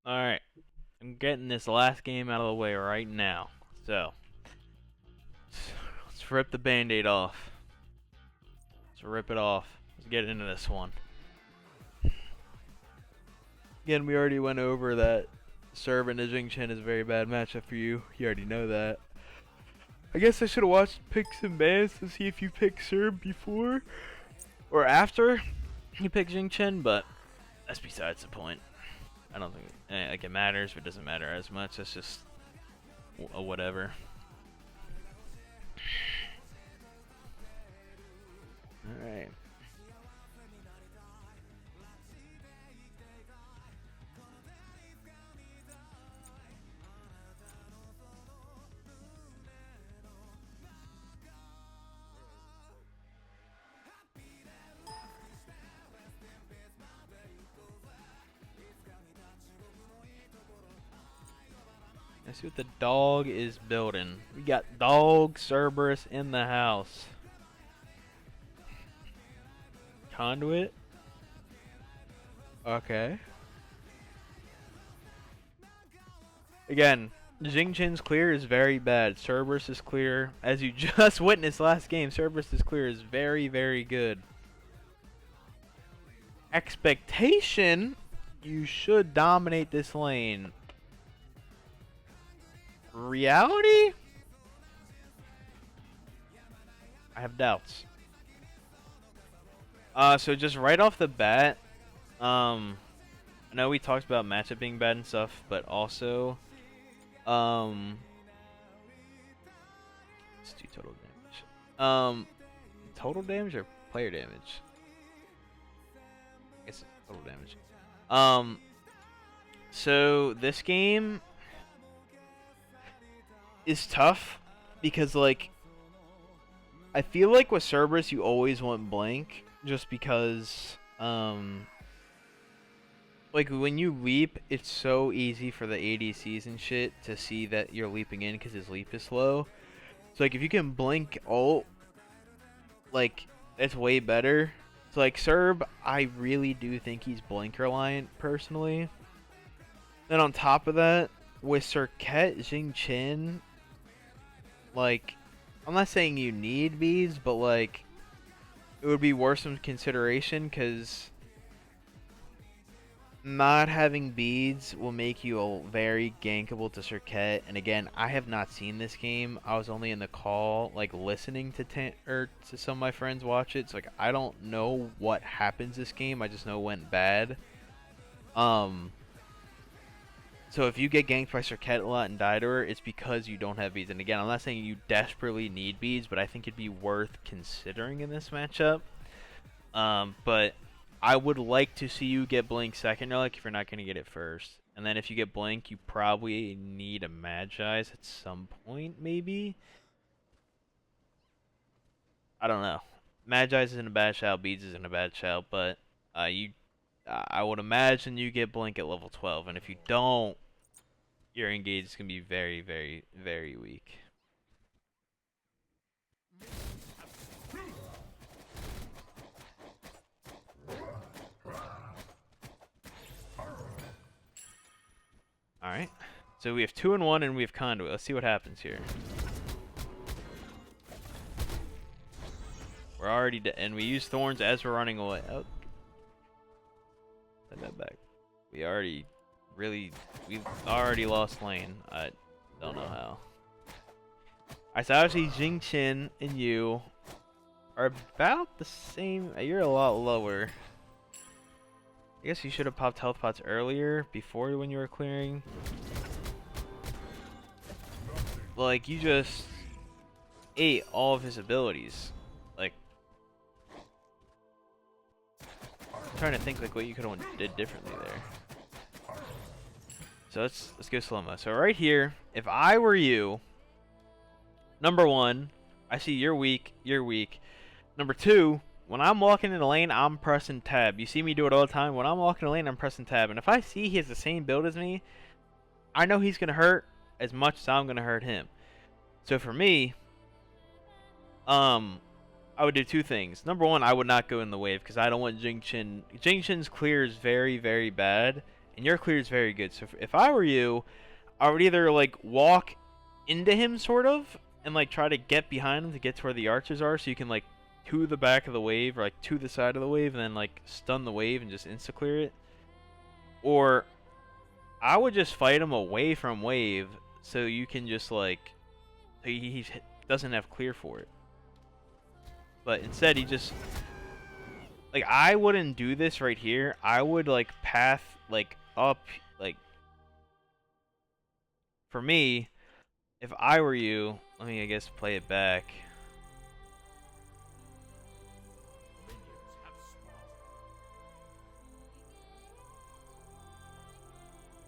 Alright, I'm getting this last game out of the way right now. So, let's rip the band-aid off. Let's rip it off. Let's get into this one. Again, we already went over that Cerberus and Jing Chen is a very bad matchup for you. You already know that. I guess I should have watched picks and bans to see if you picked Cerb before or after you picked Jing Chen, but that's besides the point. I don't think like it matters, but it doesn't matter as much. That's just a whatever. Alright. Let's see what the dog is building. We got dog Cerberus in the house. Conduit. Okay. Again, Jing Chen's clear is very bad. Cerberus is clear. As you just witnessed last game, Cerberus is clear is very, very good. Expectation, you should dominate this lane. Reality? I have doubts. So just right off the bat, I know we talked about matchup being bad and stuff, but also, let's do total damage. Total damage or player damage? I guess it's total damage. So this game is tough because, like, I feel like with Cerberus you always want Blink just because, like, when you leap, it's so easy for the ADCs and shit to see that you're leaping in because his leap is slow. So, like, if you can blink ult, like, it's way better. So, like, Cerb, I really do think he's blink reliant, personally. Then on top of that, with Cirquet, Jing Chen, like, I'm not saying you need beads, but, like, it would be worth some consideration because not having beads will make you very gankable to Circuit. And again, I have not seen this game. I was only in the call, like, listening to to some of my friends watch it. So, like, I don't know what happens this game. I just know it went bad. So if you get ganked by Circuit a lot and die to her, it's because you don't have beads. And again, I'm not saying you desperately need beads, but I think it'd be worth considering in this matchup. But I would like to see you get Blink second, like, if you're not going to get it first. And then if you get Blink, you probably need a Magi's at some point, maybe? I don't know. Magi's isn't a bad shout, Beads isn't a bad shout, but I would imagine you get Blink at level 12, and if you don't, your engage is going to be very, very, very weak. Alright, so we have 2 and 1, and we have Conduit. Let's see what happens here. We're already and we use Thorns as we're running away. Oh. Set that back. We've already lost lane. I don't know how. Alright, so obviously Jing Chen and you are about the same. You're a lot lower. I guess you should have popped health pots earlier, before when you were clearing. Like, you just ate all of his abilities. Like, I'm trying to think like what you could have did differently there. So let's go slow-mo. So right here, if I were you, number one, I see you're weak, you're weak. Number two, when I'm walking in the lane, I'm pressing tab. You see me do it all the time. When I'm walking in the lane, I'm pressing tab. And if I see he has the same build as me, I know he's going to hurt as much as I'm going to hurt him. So for me, I would do 2 things. Number one, I would not go in the wave because I don't want Jing Chen. Jing Chen's clear is very, very bad. and your clear is very good. So if I were you, I would either like walk into him sort of and like try to get behind him to get to where the archers are, so you can like to the back of the wave or like to the side of the wave and then like stun the wave and just insta clear it. Or I would just fight him away from wave so you can just like he doesn't have clear for it. But instead he just like, I wouldn't do this right here. I would like path like up, like for me, if I were you, let me I guess play it back.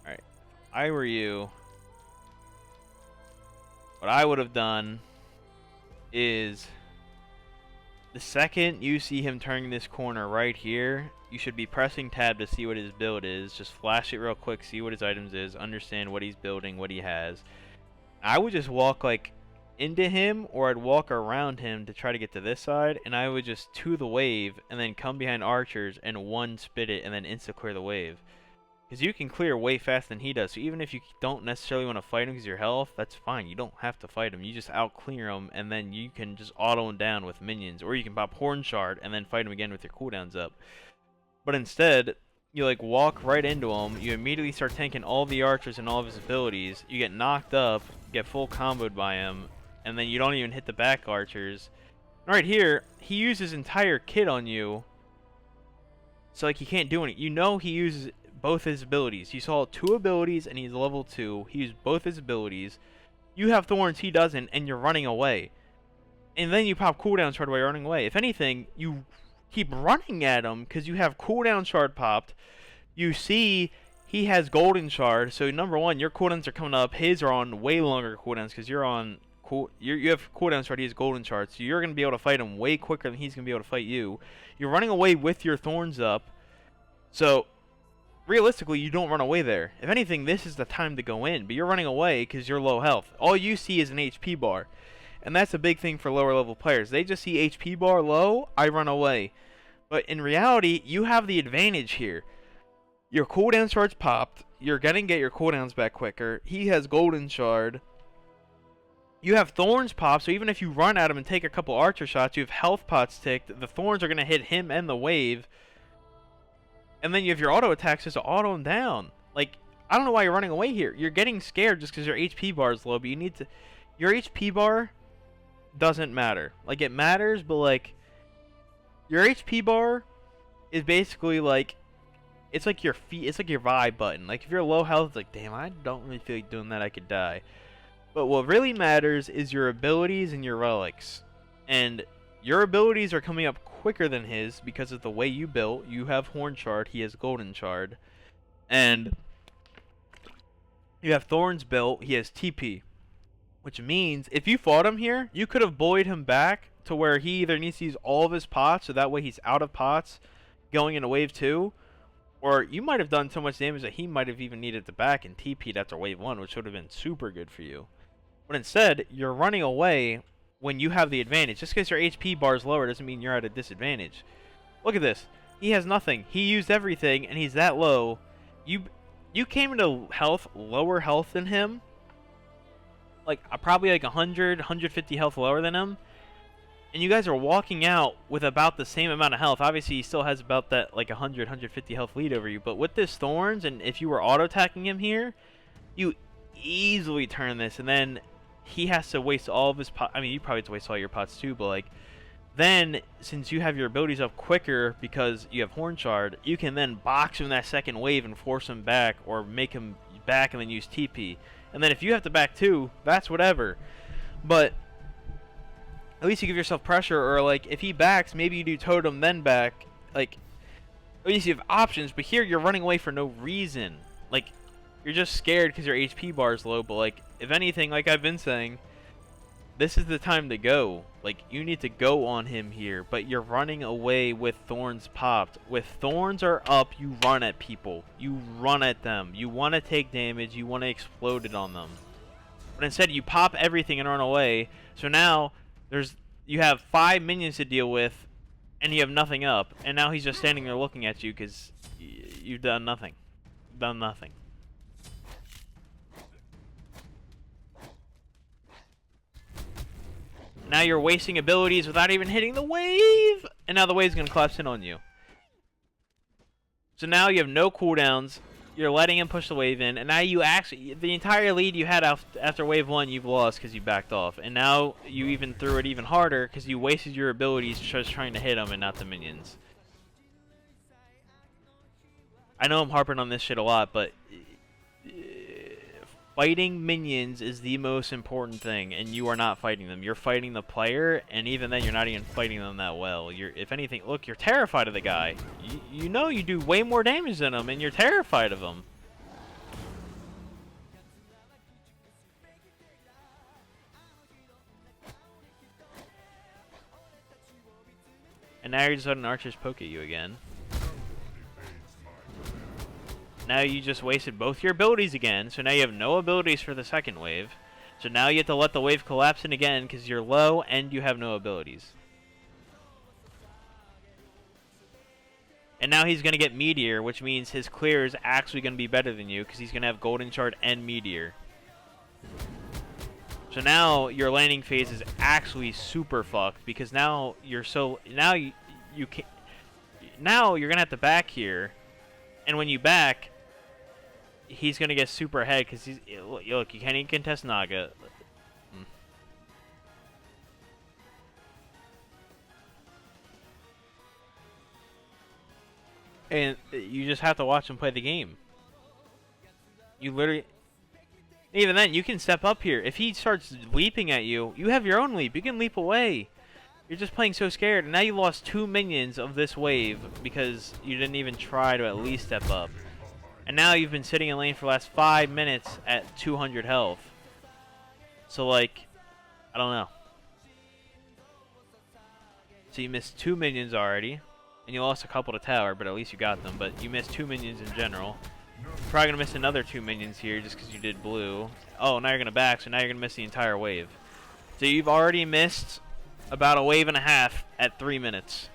Alright, if I were you, what I would have done is the second you see him turning this corner right here, you should be pressing tab to see what his build is. Just flash it real quick, see what his items is, understand what he's building, what he has. I would just walk like into him, or I'd walk around him to try to get to this side, and I would just to the wave and then come behind archers and one spit it and then insta clear the wave. Because you can clear way faster than he does, so even if you don't necessarily want to fight him because your health, that's fine. You don't have to fight him. You just out clear him, and then you can just auto him down with minions, or you can pop Horn Shard and then fight him again with your cooldowns up. But instead, you like walk right into him. You immediately start tanking all the archers and all of his abilities. You get knocked up, get full comboed by him, and then you don't even hit the back archers. Right here, he uses his entire kit on you, so like he can't do anything. You know he uses both his abilities. You saw 2 abilities and he's level 2. He used both his abilities. You have thorns, he doesn't, and you're running away. And then you pop cooldown shard while you're running away. If anything, you keep running at him because you have cooldown shard popped. You see he has golden shard. So number one, your cooldowns are coming up. His are on way longer cooldowns because you're on you have cooldown shard. He has golden shard. So you're gonna be able to fight him way quicker than he's gonna be able to fight you. You're running away with your thorns up. So realistically, you don't run away there. If anything, this is the time to go in, but you're running away because you're low health. All you see is an HP bar, and that's a big thing for lower level players. They just see HP bar low, I run away. But in reality, you have the advantage here. Your cooldown shard's popped. You're gonna get your cooldowns back quicker. He has golden shard. You have thorns popped, so even if you run at him and take a couple archer shots, you have health pots ticked. The thorns are gonna hit him and the wave. And then you have your auto attacks just to auto him down. Like, I don't know why you're running away here. You're getting scared just because your HP bar is low, but you need to... Your HP bar doesn't matter. Like, it matters, but, like... Your HP bar is basically, like... It's like your feet... It's like your vibe button. Like, if you're low health, it's like, damn, I don't really feel like doing that. I could die. But what really matters is your abilities and your relics. And your abilities are coming up quicker than his because of the way you built. You have Horn Shard, he has Golden Shard. And you have Thorns built, he has TP. Which means, if you fought him here, you could have bullied him back to where he either needs to use all of his pots, so that way he's out of pots going into wave 2. Or you might have done so much damage that he might have even needed to back and TP'd after wave 1, which would have been super good for you. But instead, you're running away when you have the advantage. Just because your HP bar is lower doesn't mean you're at a disadvantage. Look at this. He has nothing. He used everything, and he's that low. You came into health, lower health than him. Like, probably like 100, 150 health lower than him. And you guys are walking out with about the same amount of health. Obviously, he still has about that, like, 100, 150 health lead over you. But with this Thorns, and if you were auto-attacking him here, you easily turn this, and then he has to waste all of his pots. I mean, you probably have to waste all your pots too, but like, then since you have your abilities up quicker because you have Horn Shard, you can then box him that second wave and force him back, or make him back and then use TP. And then if you have to back too, that's whatever. But at least you give yourself pressure, or like if he backs, maybe you do totem then back. Like, at least you have options. But here you're running away for no reason. Like, you're just scared because your HP bar is low, but like, if anything, like I've been saying, this is the time to go. Like, you need to go on him here, but you're running away with Thorns popped. With Thorns are up, you run at people. You run at them. You want to take damage. You want to explode it on them. But instead, you pop everything and run away. So now, you have 5 minions to deal with, and you have nothing up. And now he's just standing there looking at you because you've done nothing. done nothing. Now you're wasting abilities without even hitting the wave! And now the wave's gonna collapse in on you. So now you have no cooldowns. You're letting him push the wave in, and now you actually, the entire lead you had after wave 1, you've lost because you backed off. And now you even threw it even harder because you wasted your abilities just trying to hit him and not the minions. I know I'm harping on this shit a lot, but fighting minions is the most important thing, and you are not fighting them. You're fighting the player, and even then, you're not even fighting them that well. If anything, look, you're terrified of the guy. You know you do way more damage than him, and you're terrified of him. And now you're just letting archers poke at you again. Now you just wasted both your abilities again, so now you have no abilities for the second wave. So now you have to let the wave collapse in again because you're low and you have no abilities. And now he's going to get Meteor, which means his clear is actually going to be better than you because he's going to have Golden Shard and Meteor. So now your landing phase is actually super fucked because now you're so... Now you can't... Now you're going to have to back here. And when you back... He's gonna get super ahead because he's look. You can't even contest Naga. And you just have to watch him play the game. You literally, even then, you can step up here. If he starts leaping at you, you have your own leap. You can leap away. You're just playing so scared. And now you lost 2 minions of this wave because you didn't even try to at least step up. And now you've been sitting in lane for the last 5 minutes at 200 health. So, like, I don't know. So you missed 2 minions already. And you lost a couple to tower, but at least you got them. But you missed 2 minions in general. You're probably going to miss another 2 minions here just because you did blue. Oh, now you're going to back, so now you're going to miss the entire wave. So you've already missed about a wave and a half at 3 minutes.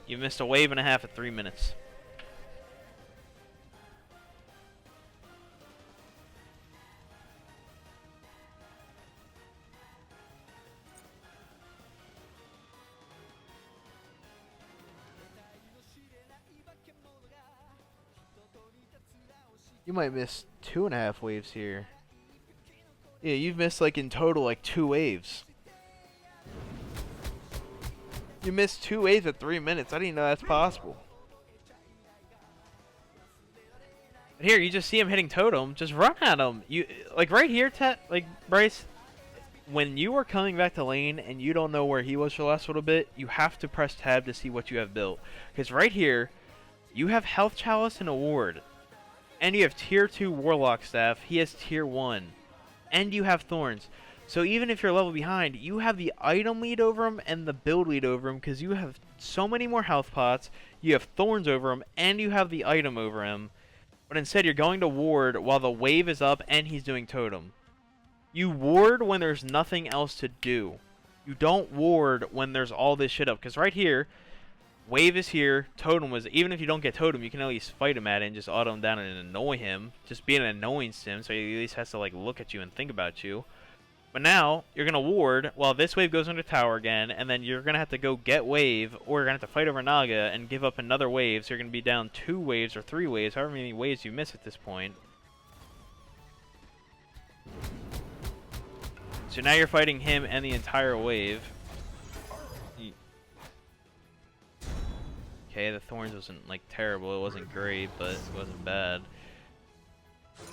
You missed a wave and a half at 3 minutes. You might miss 2.5 waves here. Yeah, you've missed like in total like 2 waves. You missed 2 waves at 3 minutes. I didn't know that's possible. But here, you just see him hitting totem. Just run at him. You like right here, like Bryce. When you are coming back to lane and you don't know where he was for the last little bit, you have to press tab to see what you have built. Because right here, you have Health Chalice and a ward. And you have tier 2 Warlock Staff. He has tier 1. And you have Thorns. So even if you're a level behind, you have the item lead over him and the build lead over him because you have so many more health pots. You have Thorns over him and you have the item over him. But instead you're going to ward while the wave is up and he's doing totem. You ward when there's nothing else to do. You don't ward when there's all this shit up. Because right here... Wave is here, totem was, even if you don't get totem, you can at least fight him at it and just auto him down and annoy him. Just be an annoying sim, so he at least has to like look at you and think about you. But now, you're going to ward while this wave goes under tower again, and then you're going to have to go get wave, or you're going to have to fight over Naga and give up another wave, so you're going to be down 2 waves or 3 waves, however many waves you miss at this point. So now you're fighting him and the entire wave. Okay, the Thorns wasn't like terrible, it wasn't great, but it wasn't bad.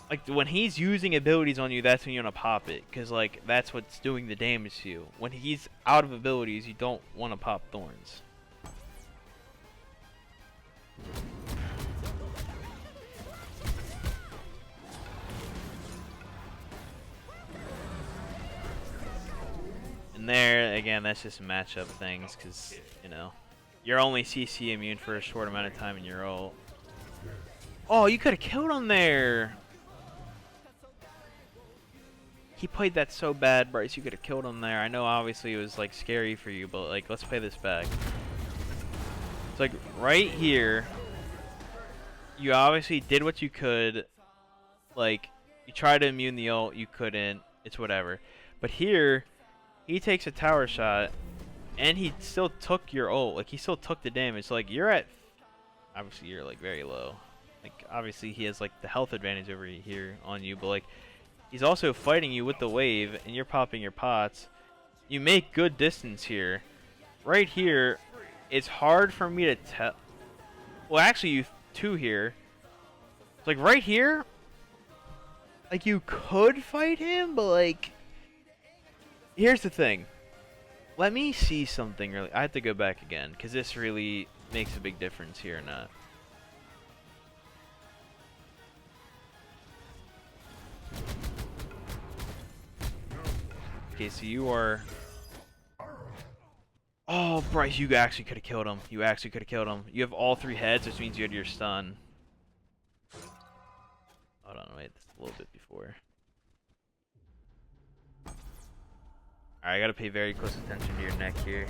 Like when he's using abilities on you, that's when you want to pop it, because like that's what's doing the damage to you. When he's out of abilities, you don't want to pop Thorns. And there, again, that's just matchup things, because, you know, you're only CC immune for a short amount of time in your ult. Oh, you could have killed him there! He played that so bad, Bryce, you could have killed him there. I know obviously it was like scary for you, but like, let's play this back. It's like right here. you obviously did what you could. Like, you tried to immune the ult, you couldn't. It's whatever. But here, he takes a tower shot, and he still took your ult. Like, he still took the damage. Like, you're at... Obviously, you're, like, very low. Like, obviously, he has, like, the health advantage over here on you. But, like, he's also fighting you with the wave, and you're popping your pots. You make good distance here. Right here, it's hard for me to tell. Well, actually, you two here. It's like, right here, like, you could fight him, but, like, here's the thing. Let me see something really. I have to go back again, because this really makes a big difference here or not. Okay, so you are... Oh, Bryce, you actually could have killed him. You actually could have killed him. You have all 3 heads, which means you had your stun. Hold on, wait. That's a little bit before. Alright, I gotta pay very close attention to your neck here.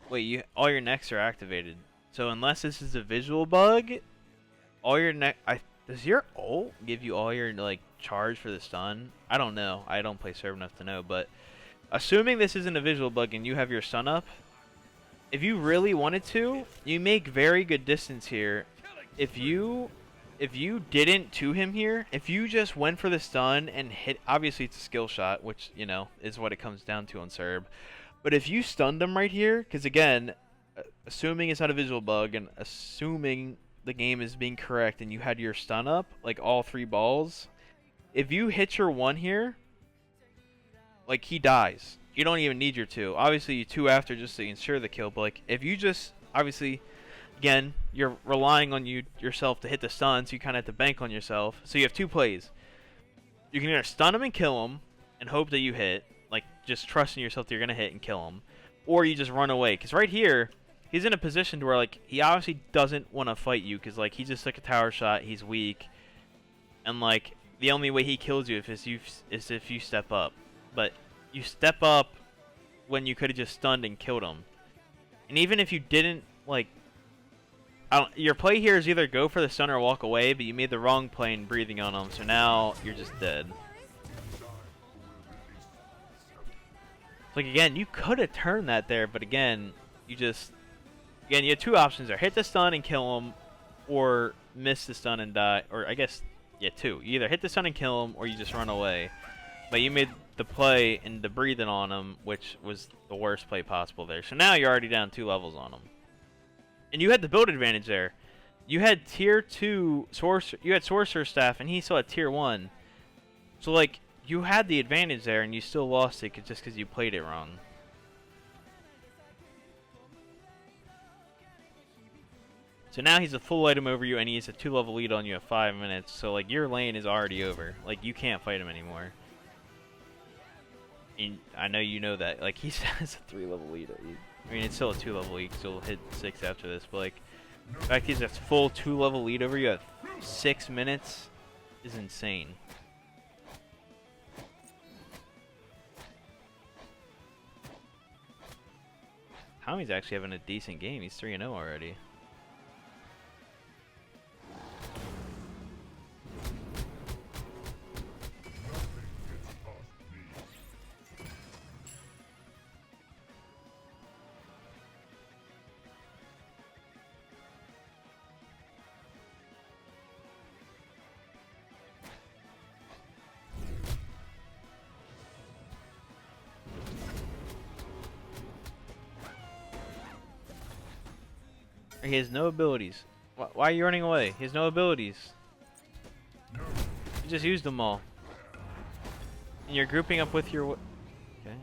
Wait, all your necks are activated. So unless this is a visual bug, all your does your ult give you all your like charge for the stun? I don't know. I don't play Cerberus enough to know, but assuming this isn't a visual bug and you have your stun up, if you really wanted to, you make very good distance here. If you didn't to him here, if you just went for the stun and hit, obviously it's a skill shot, which, you know, is what it comes down to on Cerb. But if you stunned him right here, because again, assuming it's not a visual bug and assuming the game is being correct and you had your stun up, like all 3 balls, if you hit your 1 here, like, he dies. You don't even need your 2. Obviously, you 2 after just to ensure the kill, but like, if you just, obviously, again, you're relying on yourself to hit the stun, so you kind of have to bank on yourself. So you have 2 plays. You can either stun him and kill him and hope that you hit, like just trusting yourself that you're going to hit and kill him, or you just run away. Because right here, he's in a position to where, like, he obviously doesn't want to fight you because, like, he just took a tower shot, he's weak, and, like, the only way he kills you is if you step up. But you step up when you could have just stunned and killed him. And even if you didn't, like, your play here is either go for the stun or walk away, but you made the wrong play in breathing on him, so now you're just dead. Like, again, you could have turned that there, but again, you have 2 options there. Hit the stun and kill him, or miss the stun and die. Or, I guess, yeah, 2. You either hit the stun and kill him, or you just run away. But you made the play and the breathing on him, which was the worst play possible there. So now you're already down 2 levels on him. And you had the build advantage there. You had tier 2 sorcerer, you had sorcerer staff, and he still had tier 1. So, like, you had the advantage there, and you still lost it just because you played it wrong. So now he's a full item over you, and he has a 2-level lead on you at 5 minutes. So, like, your lane is already over. Like, you can't fight him anymore. And I know you know that. Like, he has a 3-level lead. I mean, it's still a 2-level lead, so he'll hit 6 after this. But, like, the fact he's a full 2-level lead over you at 6 minutes is insane. Tommy's actually having a decent game. He's 3-0 already. He has no abilities. Why are you running away? He has no abilities. You just used them all. And you're grouping up with your... Okay.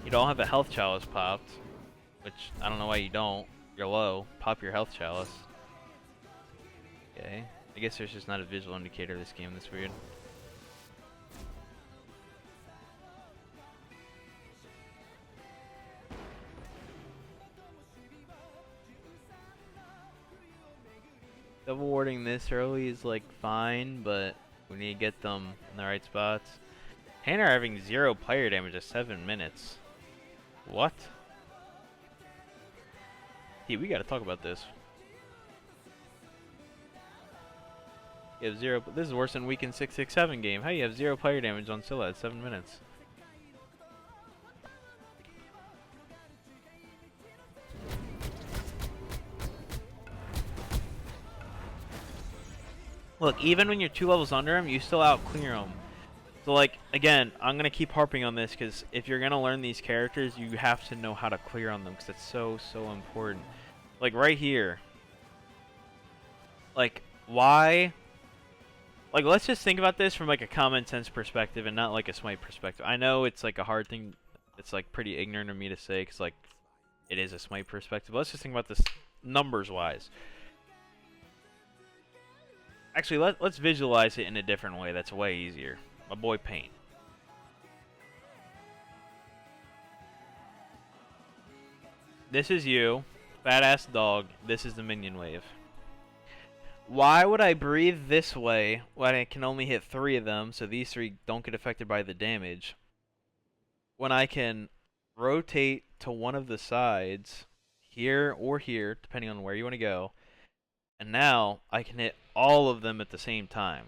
You don't have a health chalice popped. Which, I don't know why you don't. You're low. Pop your health chalice. Okay. I guess there's just not a visual indicator of this game that's weird. Double warding this early is like fine, but we need to get them in the right spots. Hannah having 0 player damage at 7 minutes. What? Hey, we gotta talk about this. You have 0. This is worse than Weekend 667 game. How do you have 0 player damage on Scylla at 7 minutes? Look, even when you're 2 levels under him, you still out clear him. So, like, again, I'm going to keep harping on this because if you're going to learn these characters, you have to know how to clear on them because it's so, so important. Like, right here. Like, why? Like, let's just think about this from, like, a common sense perspective and not, like, a smite perspective. I know it's, like, a hard thing. It's, like, pretty ignorant of me to say because, like, it is a smite perspective. But let's just think about this numbers-wise. Actually, let's visualize it in a different way. That's way easier. My boy Paint. This is you. Fat-ass dog. This is the minion wave. Why would I breathe this way when I can only hit 3 of them, so these 3 don't get affected by the damage, when I can rotate to one of the sides, here or here, depending on where you want to go, and now I can hit all of them at the same time.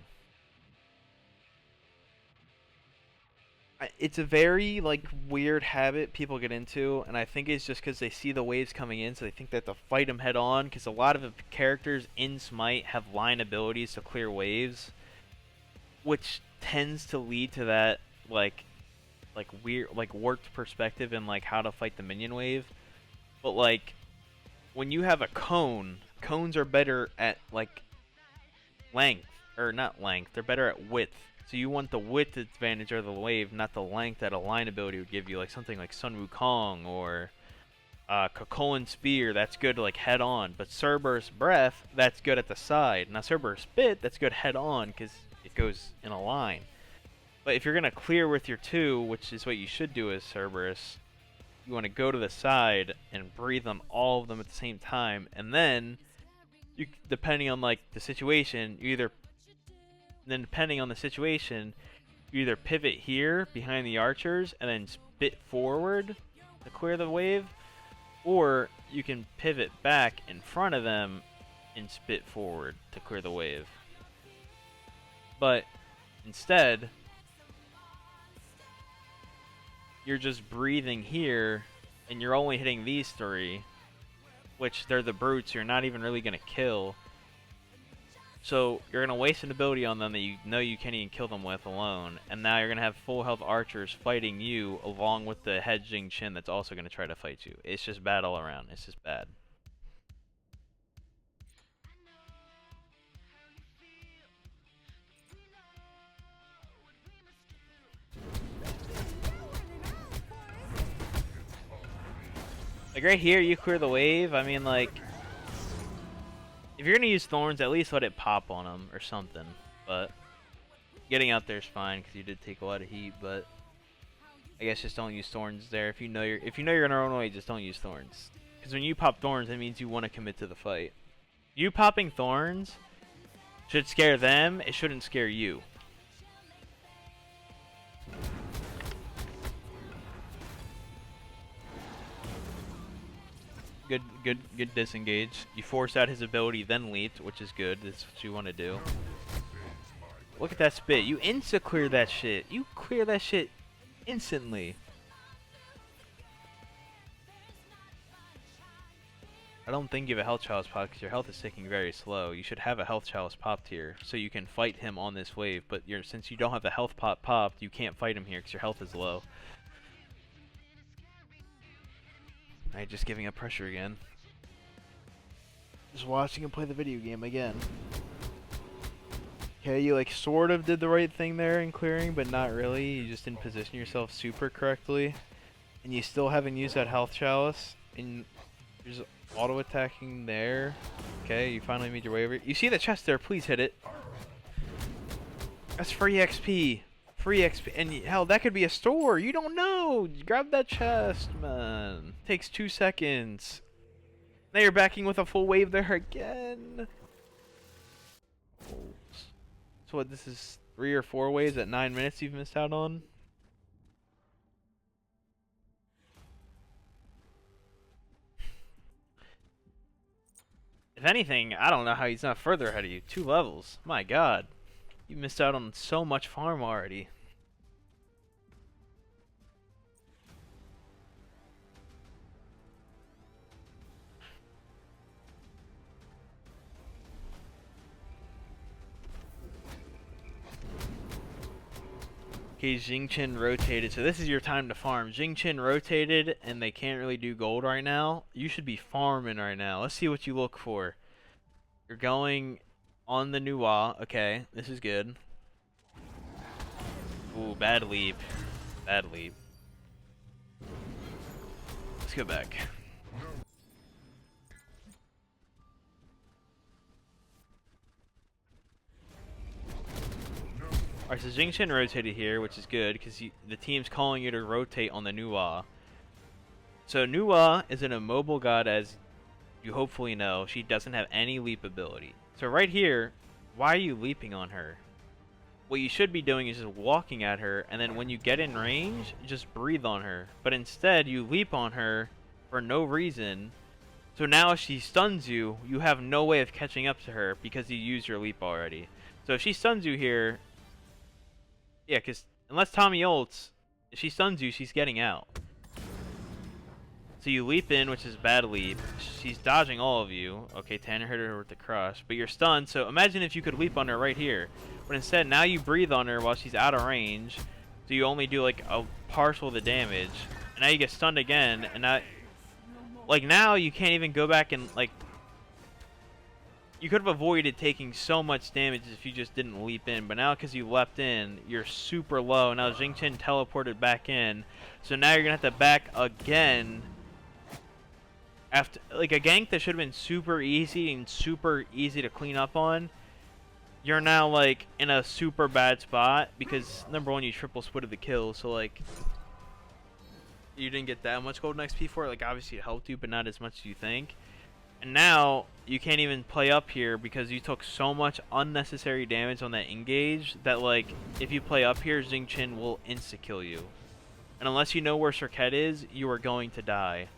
It's a very, like, weird habit people get into, and I think it's just because they see the waves coming in, so they think they have to fight them head on, because a lot of the characters in Smite have line abilities to clear waves, which tends to lead to that, like weird, like, warped perspective in, like, how to fight the minion wave. But, like, when you have a cone, cones are better at, like, length, or not length, they're better at width. So you want the width advantage of the wave, not the length that a line ability would give you, like something like Sun Wukong or Kokolin Spear. That's good like head on, but Cerberus Breath, that's good at the side. Now Cerberus Spit, that's good head on because it goes in a line. But if you're gonna clear with your 2, which is what you should do as Cerberus, you want to go to the side and breathe on all of them at the same time, and then you, depending on like the situation, you either pivot here behind the archers and then spit forward to clear the wave, or you can pivot back in front of them and spit forward to clear the wave. But instead, you're just breathing here and you're only hitting these 3, which they're the brutes you're not even really going to kill. So you're going to waste an ability on them that you know you can't even kill them with alone, and now you're going to have full health archers fighting you along with the hedging Chin that's also going to try to fight you. It's just bad all around. It's just bad. Like right here, you clear the wave. I mean, like, if you're gonna use thorns, at least let it pop on them or something. But getting out there is fine because you did take a lot of heat. But I guess just don't use thorns there. If you know you're gonna run away, just don't use thorns. Because when you pop thorns, it means you want to commit to the fight. You popping thorns should scare them. It shouldn't scare you. Good disengage. You force out his ability, then leap, which is good. That's what you want to do. Look at that spit. You insta-clear that shit. You clear that shit instantly. I don't think you have a health chalice popped because your health is ticking very slow. You should have a health chalice popped here so you can fight him on this wave. But since you don't have the health pot popped, you can't fight him here because your health is low. Alright, just giving up pressure again. Just watching him play the video game again. Okay, you like sort of did the right thing there in clearing, but not really. You just didn't position yourself super correctly. And you still haven't used that health chalice. And there's auto attacking there. Okay, you finally made your way over. You see the chest there, please hit it. That's free XP. Free XP, and hell, that could be a store. You don't know. Grab that chest, man. Takes 2 seconds. Now you're backing with a full wave there again. So what, this is 3 or 4 waves at 9 minutes you've missed out on? If anything, I don't know how he's not further ahead of you. 2 levels. My god. You missed out on so much farm already. Okay, Jingchen rotated. So this is your time to farm. Jingchen rotated, and they can't really do gold right now. You should be farming right now. Let's see what you look for. You're going on the Nuwa. Okay, this is good. Ooh, bad leap. Bad leap. Let's go back. Alright, so Jingchen rotated here, which is good, because the team's calling you to rotate on the Nuwa. So Nuwa is an immobile god, as you hopefully know. She doesn't have any leap ability. So right here, why are you leaping on her? What you should be doing is just walking at her, and then when you get in range, just breathe on her. But instead, you leap on her for no reason. So now if she stuns you, you have no way of catching up to her because you used your leap already. So if she stuns you here, yeah, because unless Tommy ults, if she stuns you, she's getting out. So you leap in, which is bad leap. She's dodging all of you. Okay, Tanner hit her with the crush, but you're stunned. So imagine if you could leap on her right here. But instead, now you breathe on her while she's out of range. So you only do like a partial of the damage. And now you get stunned again. And now you can't even go back and like... You could have avoided taking so much damage if you just didn't leap in, but now because you leapt in, you're super low. Now Jingchen teleported back in, so now you're gonna have to back again. After like a gank that should have been super easy and super easy to clean up on, you're now like in a super bad spot because number one, you triple splitted the kill, so like you didn't get that much golden XP for it. Like obviously it helped you, but not as much as you think. And now, you can't even play up here because you took so much unnecessary damage on that engage that, like, if you play up here, Jingchen will insta-kill you. And unless you know where Circuit is, you are going to die.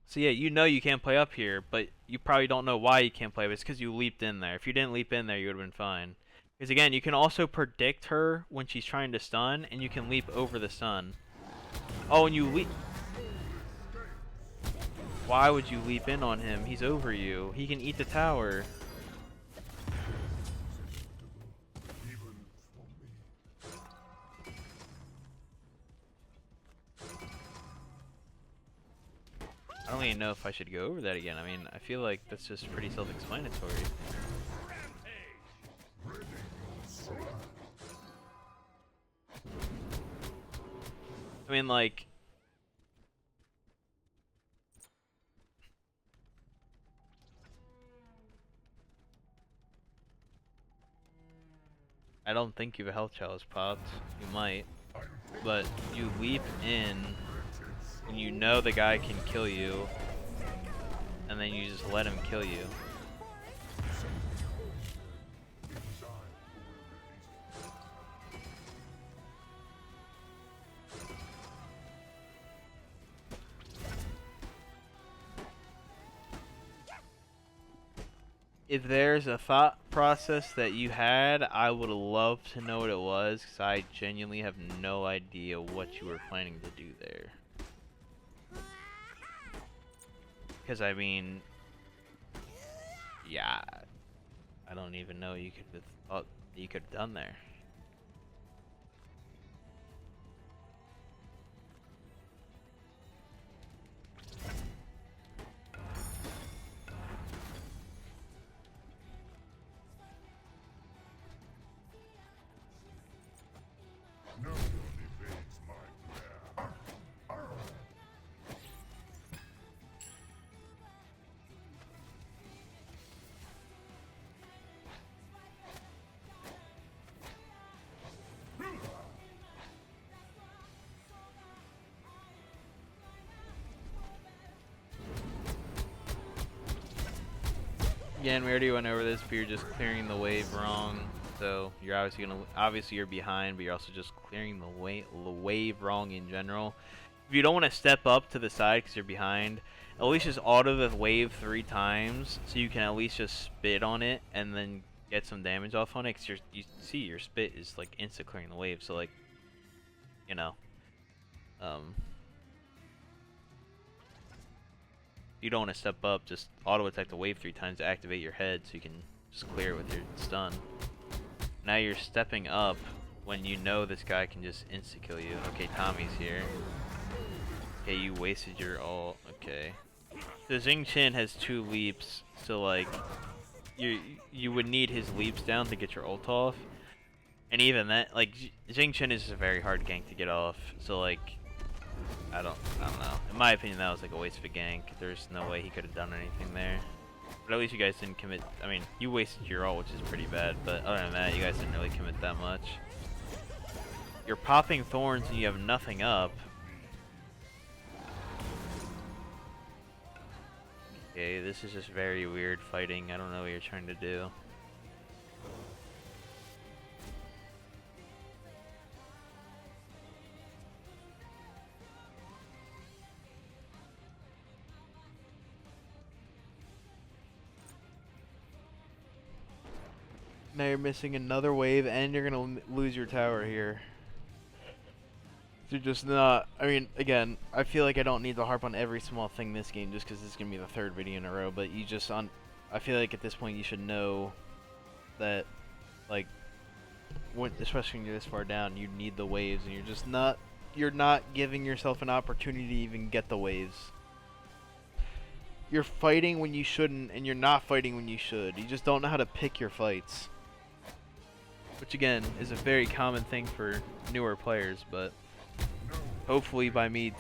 So yeah, you know you can't play up here, but you probably don't know why you can't play, but it's because you leaped in there. If you didn't leap in there, you would have been fine. Because again, you can also predict her when she's trying to stun, and you can leap over the stun. Oh, and you leap... Why would you leap in on him? He's over you. He can eat the tower. I don't even know if I should go over that again. I mean, I feel like that's just pretty self-explanatory. I mean, like... I don't think you have a health chalice popped. You might. But you leap in, and you know the guy can kill you, and then you just let him kill you. If there's a thought process that you had, I would love to know what it was, because I genuinely have no idea what you were planning to do there. Because, I mean, yeah, I don't even know you could have thought you could have done there. Again, we already went over this, but you're just clearing the wave wrong. So you're obviously you're behind, but you're also just clearing the wave wrong in general. If you don't want to step up to the side because you're behind, at least just auto the wave 3 times, so you can at least just spit on it and then get some damage off on it. Because you see your spit is like insta clearing the wave, so like, you know, you don't want to step up, just auto attack the wave 3 times to activate your head so you can just clear it with your stun. Now you're stepping up when you know this guy can just insta kill you. Okay, Tommy's here. Okay, you wasted your ult. Okay. So Xing Chen has 2 leaps, so like you would need his leaps down to get your ult off. And even that, like, Xing Chen is just a very hard gank to get off. So like, I don't know. In my opinion, that was like a waste of a gank. There's no way he could have done anything there. But at least you guys didn't commit. I mean, you wasted your ult, which is pretty bad. But other than that, you guys didn't really commit that much. You're popping thorns and you have nothing up. Okay, this is just very weird fighting. I don't know what you're trying to do. Now you're missing another wave and you're gonna lose your tower here. You're just not. I mean, again, I feel like I don't need to harp on every small thing this game just because this is gonna be the 3rd video in a row. But you just I feel like at this point you should know that, like, especially when you're this far down, you need the waves, and you're just not. You're not giving yourself an opportunity to even get the waves. You're fighting when you shouldn't, and you're not fighting when you should. You just don't know how to pick your fights. Which again is a very common thing for newer players, but hopefully by me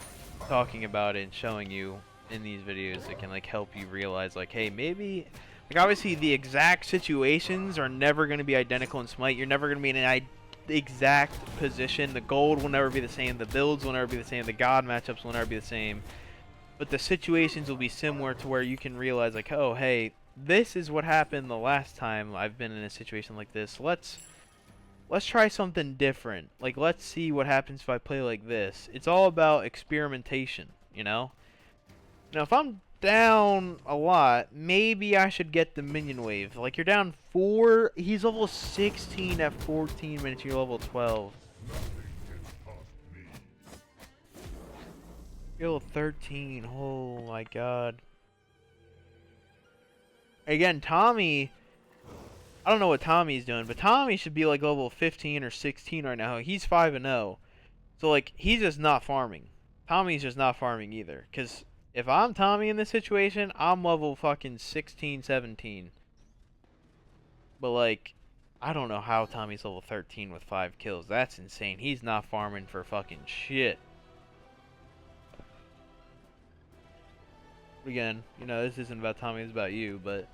talking about it and showing you in these videos, it can like help you realize like, hey, maybe, like, obviously the exact situations are never going to be identical in Smite. You're never going to be in an exact position. The gold will never be the same. The builds will never be the same. The god matchups will never be the same. But the situations will be similar to where you can realize like, oh, hey, this is what happened the last time I've been in a situation like this. Let's try something different. Like, let's see what happens if I play like this. It's all about experimentation, you know? Now, if I'm down a lot, maybe I should get the minion wave. Like, you're down 4. He's level 16 at 14 minutes. You're level 12. You're level 13. Oh, my God. Again, Tommy... I don't know what Tommy's doing, but Tommy should be like level 15 or 16 right now. He's 5-0. So like, he's just not farming. Tommy's just not farming either. Because if I'm Tommy in this situation, I'm level fucking 16, 17. But like, I don't know how Tommy's level 13 with 5 kills. That's insane. He's not farming for fucking shit. Again, you know, this isn't about Tommy, it's about you, but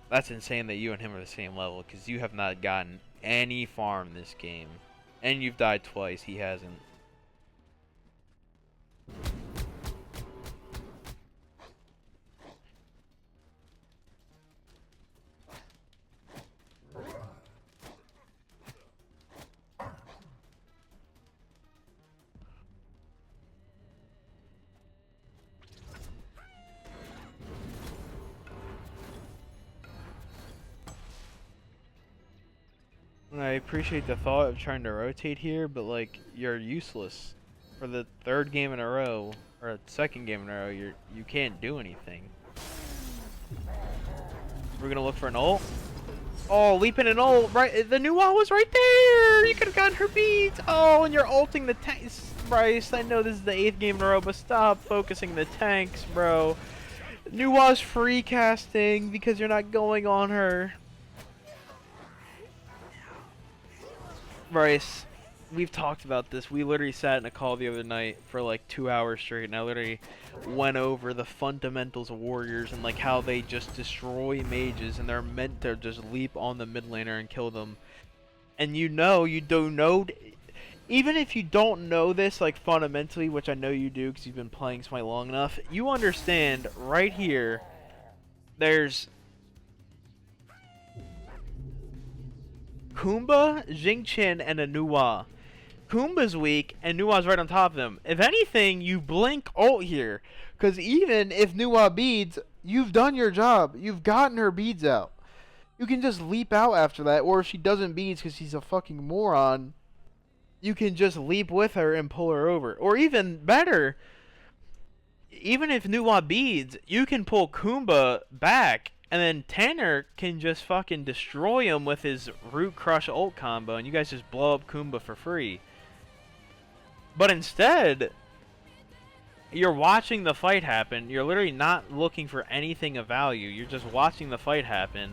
that's insane that you and him are the same level, because you have not gotten any farm this game. And you've died twice, he hasn't. And I appreciate the thought of trying to rotate here, but like, you're useless. For the 3rd game in a row, or 2nd game in a row, you can't do anything. We're gonna look for an ult. Oh, leaping an ult, right? The new wall was right there. You could have gotten her beads. Oh, and you're ulting the tanks, Bryce. I know this is the 8th game in a row, but stop focusing the tanks, bro. Nuwa's free casting because you're not going on her. Bryce, we've talked about this. We literally sat in a call the other night for like 2 hours straight, and I literally went over the fundamentals of warriors and like how they just destroy mages, and they're meant to just leap on the mid laner and kill them. And you don't know, even if you don't know this like fundamentally, which I know you do because you've been playing Smite long enough, you understand right here there's Kumba, Jingchen, and a Nuwa. Kumba's weak, and Nuwa's right on top of him. If anything, you blink ult here. Because even if Nuwa beads, you've done your job. You've gotten her beads out. You can just leap out after that, or if she doesn't beads because she's a fucking moron, you can just leap with her and pull her over. Or even better, even if Nuwa beads, you can pull Kumba back, and then Tanner can just fucking destroy him with his Root Crush ult combo, and you guys just blow up Kumba for free. But instead, you're watching the fight happen. You're literally not looking for anything of value. You're just watching the fight happen.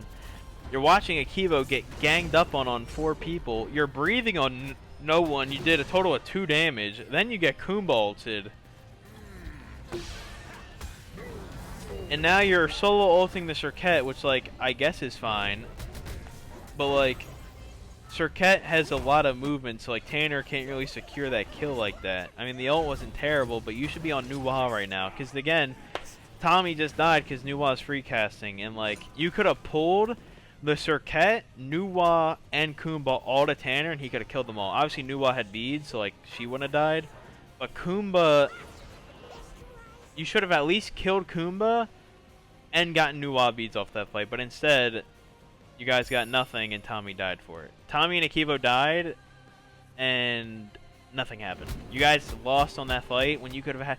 You're watching Akivo get ganged up on 4 people. You're breathing on no one. You did a total of 2 damage. Then you get Kumba ulted. And now you're solo ulting the Circuit, which, like, I guess is fine. But, like, Circuit has a lot of movement, so like Tanner can't really secure that kill like that. I mean, the ult wasn't terrible, but you should be on Nuwa right now. Because again, Tommy just died because Nuwa's free casting. And like, you could have pulled the Circuit, Nuwa, and Kumba all to Tanner, and he could have killed them all. Obviously, Nuwa had beads, so like, she wouldn't have died. But Kumba, you should have at least killed Kumba and gotten Nuwa beads off that fight. But instead, you guys got nothing, and Tommy died for it. Tommy and Akivo died, and nothing happened. You guys lost on that fight when you could have had...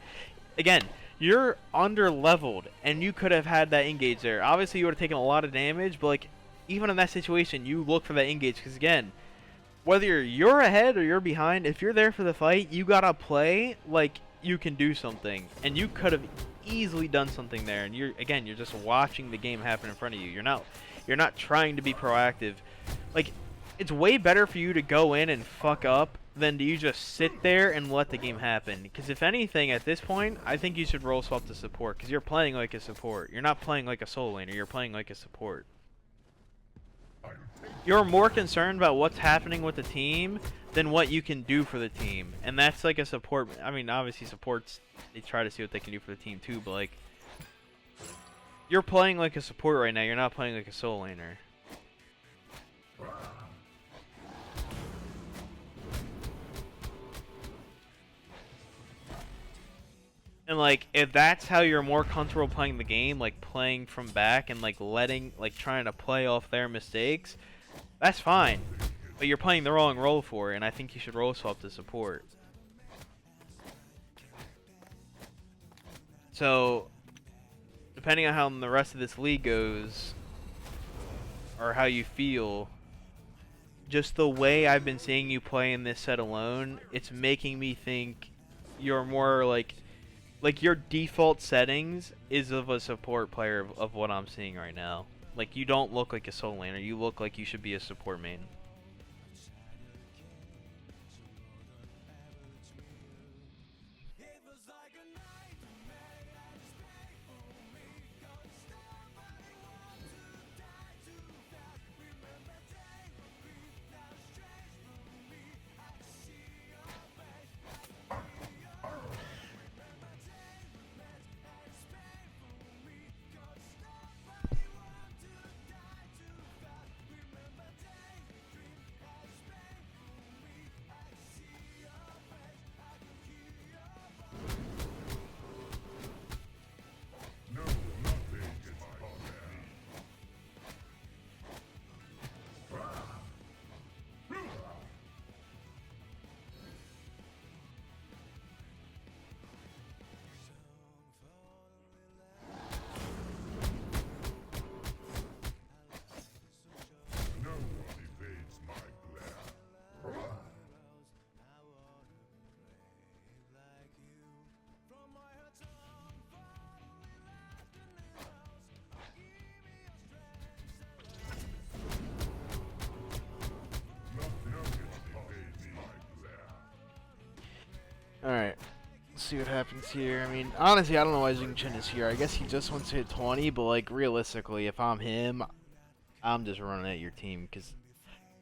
Again, you're under-leveled, and you could have had that engage there. Obviously, you would have taken a lot of damage, but, like, even in that situation, you look for that engage. Because, again, whether you're ahead or you're behind, if you're there for the fight, you gotta play like you can do something. And you could have easily done something there. And, you're just watching the game happen in front of you. You're not trying to be proactive. Like, it's way better for you to go in and fuck up than do you just sit there and let the game happen. Because if anything, at this point, I think you should role swap to support. Because you're playing like a support. You're not playing like a solo laner. You're playing like a support. You're more concerned about what's happening with the team than what you can do for the team. And that's like a support. I mean, obviously supports, they try to see what they can do for the team too. But like, you're playing like a support right now. You're not playing like a solo laner. And like, if that's how you're more comfortable playing the game, like playing from back and like trying to play off their mistakes, that's fine. But you're playing the wrong role for it, and I think you should role swap to support. So, depending on how the rest of this league goes, or how you feel, just the way I've been seeing you play in this set alone, it's making me think you're more like your default settings is of a support player of what I'm seeing right now. Like, you don't look like a solo laner. You look like you should be a support main. Alright, let's see what happens here. I mean, honestly, I don't know why Jingchen is here. I guess he just wants to hit 20, but, like, realistically, if I'm him, I'm just running at your team. Because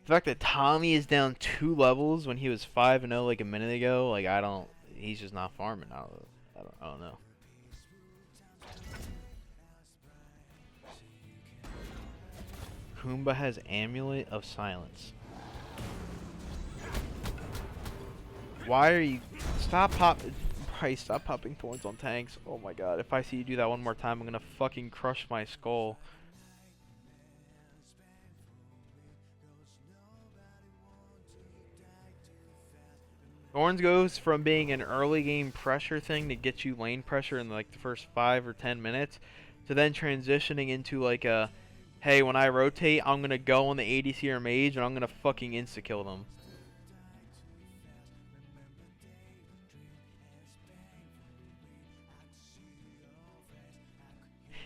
the fact that Tommy is down 2 levels when he was 5-0 like a minute ago, like, he's just not farming. I don't know. Kumba has Amulet of Silence. Why are you... Stop Bryce, stop popping thorns on tanks. Oh my god, if I see you do that one more time, I'm gonna fucking crush my skull. Thorns goes from being an early game pressure thing to get you lane pressure in like the first 5 or 10 minutes to then transitioning into like a, hey, when I rotate, I'm gonna go on the ADC or mage and I'm gonna fucking insta-kill them.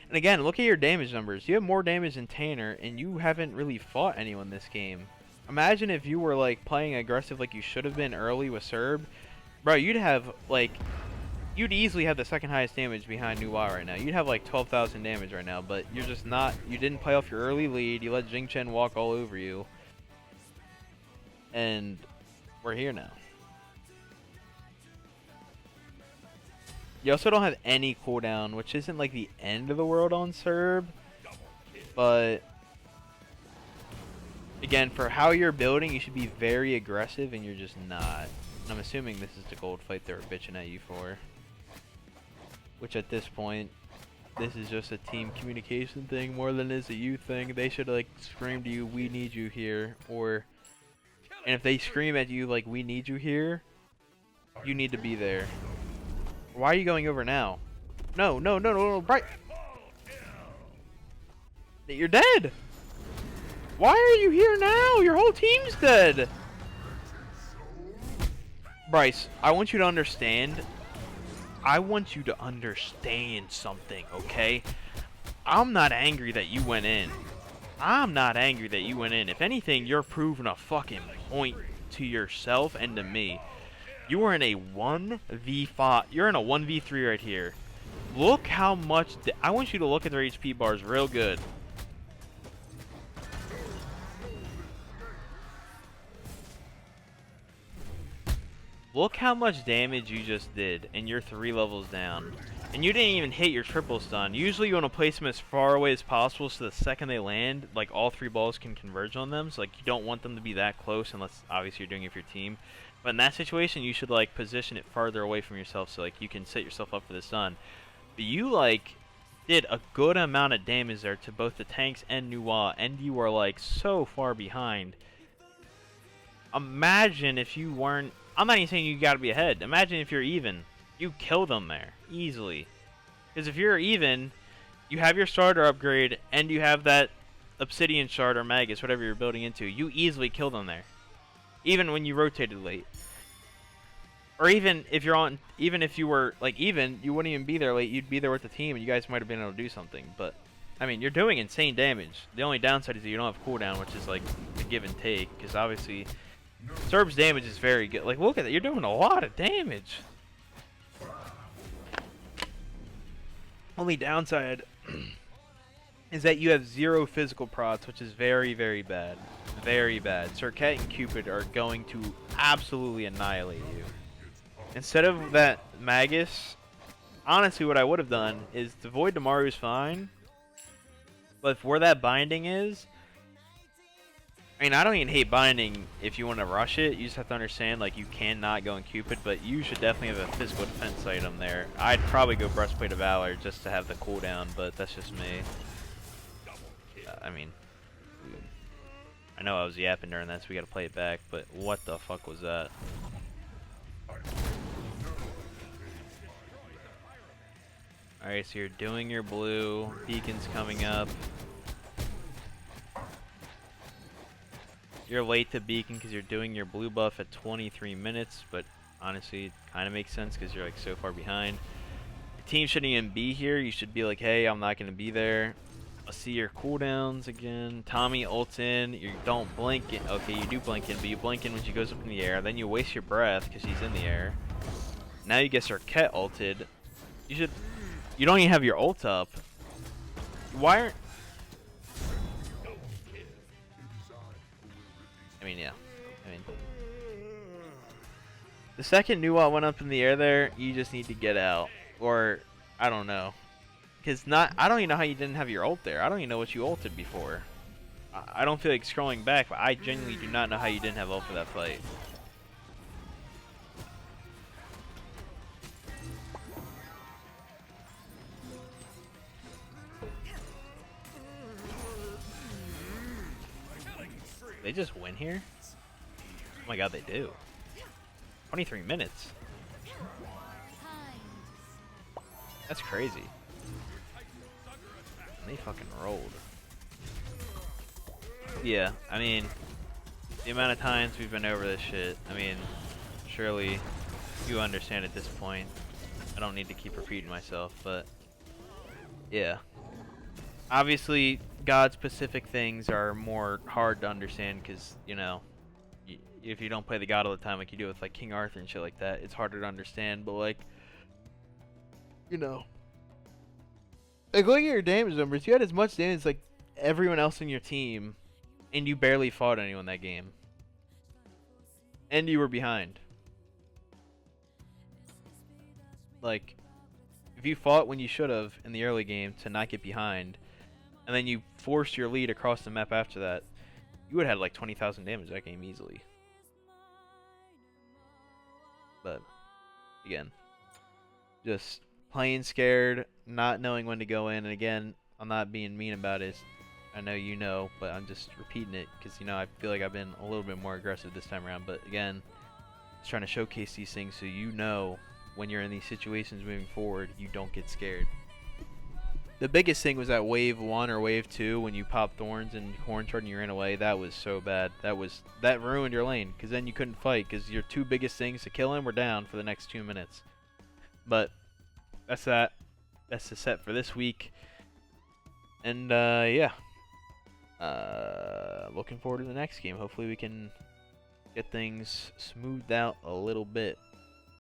And again, look at your damage numbers. You have more damage than Tanner, and you haven't really fought anyone this game. Imagine if you were like playing aggressive like you should have been early with Cerb. Bro, you'd have like... You'd easily have the second highest damage behind Nuwa right now. You'd have like 12,000 damage right now, but you're just not... You didn't play off your early lead. You let Jing Chen walk all over you. And we're here now. You also don't have any cooldown, which isn't like the end of the world on Cerb. But again, for how you're building, you should be very aggressive, and you're just not. And I'm assuming this is the gold fight they were bitching at you for. Which at this point, this is just a team communication thing more than it is a you thing. They should like scream to you, we need you here. Or, and if they scream at you like, we need you here, you need to be there. Why are you going over now? No, no, no, no, no, Bryce! You're dead! Why are you here now? Your whole team's dead! Bryce, I want you to understand. I want you to understand something, okay? I'm not angry that you went in. I'm not angry that you went in. If anything, you're proving a fucking point to yourself and to me. You are in a 1v5. You're in a 1v3 right here. Look how much... I want you to look at their HP bars real good. Look how much damage you just did, and you're 3 levels down. And you didn't even hit your triple stun. Usually you want to place them as far away as possible so the second they land, like all 3 balls can converge on them. So like you don't want them to be that close unless obviously you're doing it for your team. But in that situation, you should like position it farther away from yourself so like you can set yourself up for the stun. But you like did a good amount of damage there to both the tanks and Nuwa, and you are like so far behind. Imagine if you weren't... I'm not even saying you gotta be ahead. Imagine if you're even. You kill them there easily. Because if you're even, you have your starter upgrade and you have that obsidian shard or magus, whatever you're building into. You easily kill them there. Even when you rotated late. Or even if you're on, even if you were like even, you wouldn't even be there late. You'd be there with the team, and you guys might have been able to do something. But I mean, you're doing insane damage. The only downside is that you don't have cooldown, which is like a give and take. Because obviously, Cerb's damage is very good. Like look at that, you're doing a lot of damage. Only downside is that you have 0 physical procs, which is very, very bad. Very bad. Serket and Cupid are going to absolutely annihilate you. Instead of that Magus, honestly what I would have done is the Void Damaru is fine. But where that binding is, I mean, I don't even hate binding if you want to rush it. You just have to understand, like, you cannot go in Cupid, but you should definitely have a physical defense item there. I'd probably go Breastplate of Valor just to have the cooldown, but that's just me. I mean, I know I was yapping during that, so we gotta play it back, but what the fuck was that? Alright, so you're doing your blue, beacon's coming up. You're late to beacon because you're doing your blue buff at 23 minutes, but honestly, it kind of makes sense because you're like so far behind. Your team shouldn't even be here. You should be like, hey, I'm not going to be there. I'll see your cooldowns again. Tommy ults in. You don't blink in. Okay, you do blink in, but you blink in when she goes up in the air. Then you waste your breath because she's in the air. Now you get Serket ulted. You don't even have your ult up. Why aren't... I mean, yeah. I mean, the second Nuwa went up in the air there, you just need to get out. Or, I don't know. Because I don't even know how you didn't have your ult there. I don't even know what you ulted before. I don't feel like scrolling back, but I genuinely do not know how you didn't have ult for that fight. They just win here? Oh my god, they do. 23 minutes. That's crazy. They fucking rolled. Yeah, I mean, the amount of times we've been over this shit, I mean, surely you understand at this point. I don't need to keep repeating myself, but yeah. Obviously, God-specific things are more hard to understand because, you know, if you don't play the God all the time like you do with, like, King Arthur and shit like that, it's harder to understand, but, like, you know. Like, look at your damage numbers. You had as much damage as, like, everyone else in your team, and you barely fought anyone that game. And you were behind. Like, if you fought when you should have in the early game to not get behind, and then you forced your lead across the map after that, you would have had like 20,000 damage that game easily. But, again, just playing scared, not knowing when to go in, and again, I'm not being mean about it. I know you know, but I'm just repeating it because, you know, I feel like I've been a little bit more aggressive this time around. But again, just trying to showcase these things so you know when you're in these situations moving forward, you don't get scared. The biggest thing was that wave 1 or wave 2 when you popped thorns and horn shard and you ran away. That was so bad. That ruined your lane because then you couldn't fight because your two biggest things to kill him were down for the next 2 minutes. But that's that. That's the set for this week. And yeah. Looking forward to the next game. Hopefully we can get things smoothed out a little bit.